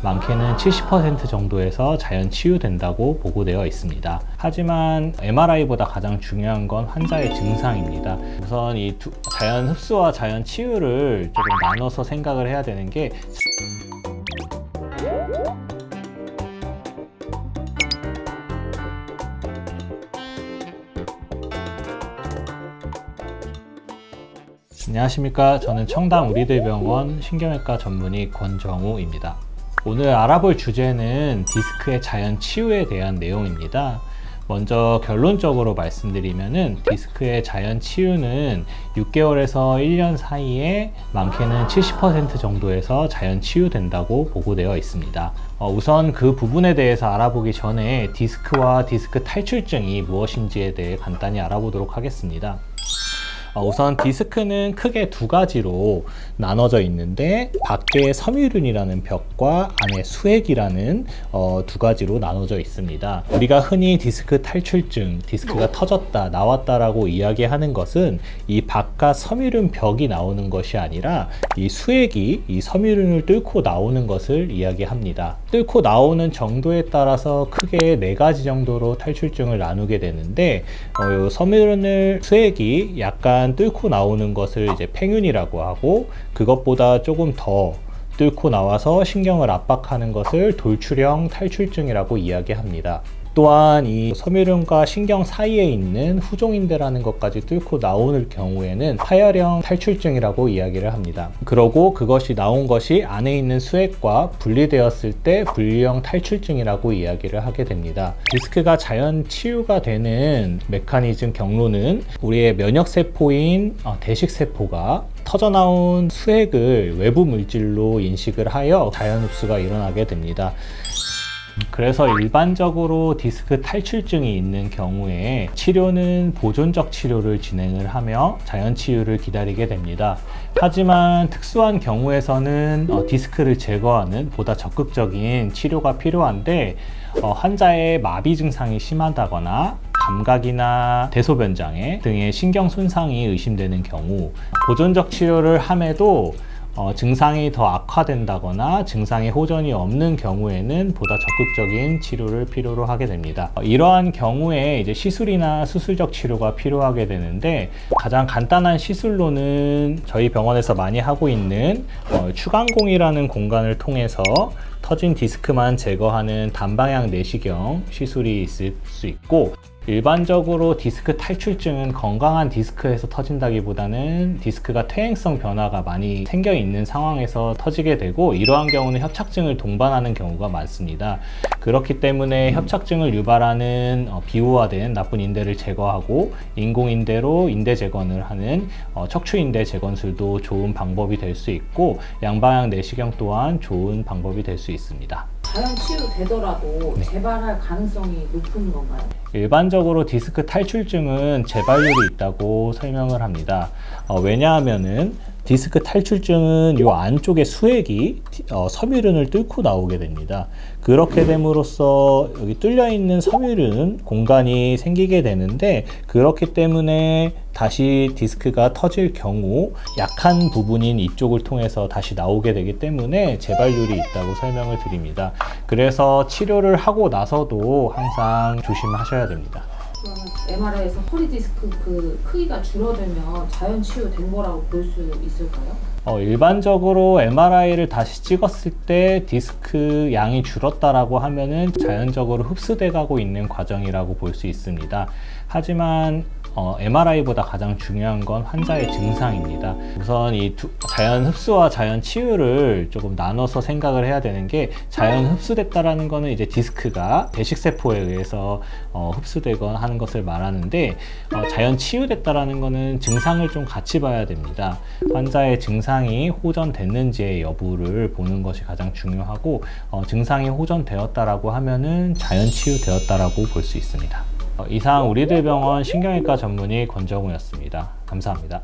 많게는 70% 정도에서 자연 치유된다고 보고되어 있습니다. 하지만 MRI보다 가장 중요한 건 환자의 증상입니다. 우선 이 자연 흡수와 자연 치유를 조금 나눠서 생각을 해야 되는 게, 안녕하십니까. 저는 청담 우리들병원 신경외과 전문의 권정우입니다. 오늘 알아볼 주제는 디스크의 자연 치유에 대한 내용입니다. 먼저 결론적으로 말씀드리면은 디스크의 자연 치유는 6개월에서 1년 사이에 많게는 70% 정도에서 자연 치유된다고 보고되어 있습니다. 우선 그 부분에 대해서 알아보기 전에 디스크와 디스크 탈출증이 무엇인지에 대해 간단히 알아보도록 하겠습니다. 우선 디스크는 크게 두 가지로 나눠져 있는데, 밖에 섬유륜이라는 벽과 안에 수액이라는 두 가지로 나눠져 있습니다. 우리가 흔히 디스크 탈출증, 디스크가 터졌다, 나왔다라고 이야기하는 것은 이 바깥 섬유륜 벽이 나오는 것이 아니라 이 수액이 이 섬유륜을 뚫고 나오는 것을 이야기합니다. 뚫고 나오는 정도에 따라서 크게 네 가지 정도로 탈출증을 나누게 되는데, 섬유륜을 수액이 약간 뚫고 나오는 것을 이제 팽윤이라고 하고, 그것보다 조금 더 뚫고 나와서 신경을 압박하는 것을 돌출형 탈출증이라고 이야기합니다. 또한 이 섬유륜과 신경 사이에 있는 후종인대라는 것까지 뚫고 나오는 경우에는 파열형 탈출증이라고 이야기를 합니다. 그러고 그것이 나온 것이 안에 있는 수액과 분리되었을 때 분리형 탈출증이라고 이야기를 하게 됩니다. 디스크가 자연 치유가 되는 메커니즘 경로는 우리의 면역세포인 대식세포가 터져나온 수액을 외부 물질로 인식을 하여 자연 흡수가 일어나게 됩니다. 그래서 일반적으로 디스크 탈출증이 있는 경우에 치료는 보존적 치료를 진행을 하며 자연 치유를 기다리게 됩니다. 하지만 특수한 경우에서는 디스크를 제거하는 보다 적극적인 치료가 필요한데, 환자의 마비 증상이 심하다거나 감각이나 대소변 장애 등의 신경 손상이 의심되는 경우, 보존적 치료를 함에도 증상이 더 악화된다거나 증상의 호전이 없는 경우에는 보다 적극적인 치료를 필요로 하게 됩니다. 이러한 경우에 이제 시술이나 수술적 치료가 필요하게 되는데, 가장 간단한 시술로는 저희 병원에서 많이 하고 있는 추간공이라는 공간을 통해서 터진 디스크만 제거하는 단방향 내시경 시술이 있을 수 있고, 일반적으로 디스크 탈출증은 건강한 디스크에서 터진다기보다는 디스크가 퇴행성 변화가 많이 생겨 있는 상황에서 터지게 되고, 이러한 경우는 협착증을 동반하는 경우가 많습니다. 그렇기 때문에 협착증을 유발하는 비호화된 나쁜 인대를 제거하고 인공인대로 인대 재건을 하는 척추인대 재건술도 좋은 방법이 될 수 있고, 양방향 내시경 또한 좋은 방법이 될 수 있습니다. 자연 치유되더라도 재발할 가능성이 높은 건가요? 일반적으로 디스크 탈출증은 재발률이 있다고 설명을 합니다. 왜냐하면은 디스크 탈출증은 이 안쪽에 수액이 섬유륜을 뚫고 나오게 됩니다. 그렇게 됨으로써 여기 뚫려 있는 섬유륜 공간이 생기게 되는데, 그렇기 때문에 다시 디스크가 터질 경우 약한 부분인 이쪽을 통해서 다시 나오게 되기 때문에 재발률이 있다고 설명을 드립니다. 그래서 치료를 하고 나서도 항상 조심하셔야 됩니다. MRI에서 허리 디스크 그 크기가 줄어들면 자연 치유된 거라고 볼 수 있을까요? 일반적으로 MRI를 다시 찍었을 때 디스크 양이 줄었다라고 하면은 자연적으로 흡수돼 가고 있는 과정이라고 볼 수 있습니다. 하지만 MRI보다 가장 중요한 건 환자의 증상입니다. 우선 이 자연 흡수와 자연 치유를 조금 나눠서 생각을 해야 되는 게, 자연 흡수됐다라는 거는 이제 디스크가 대식세포에 의해서 흡수되거나 하는 것을 말하는데, 자연 치유됐다라는 거는 증상을 좀 같이 봐야 됩니다. 환자의 증상이 호전됐는지의 여부를 보는 것이 가장 중요하고, 증상이 호전되었다라고 하면은 자연 치유되었다라고 볼 수 있습니다. 이상 우리들병원 신경외과 전문의 권정우였습니다. 감사합니다.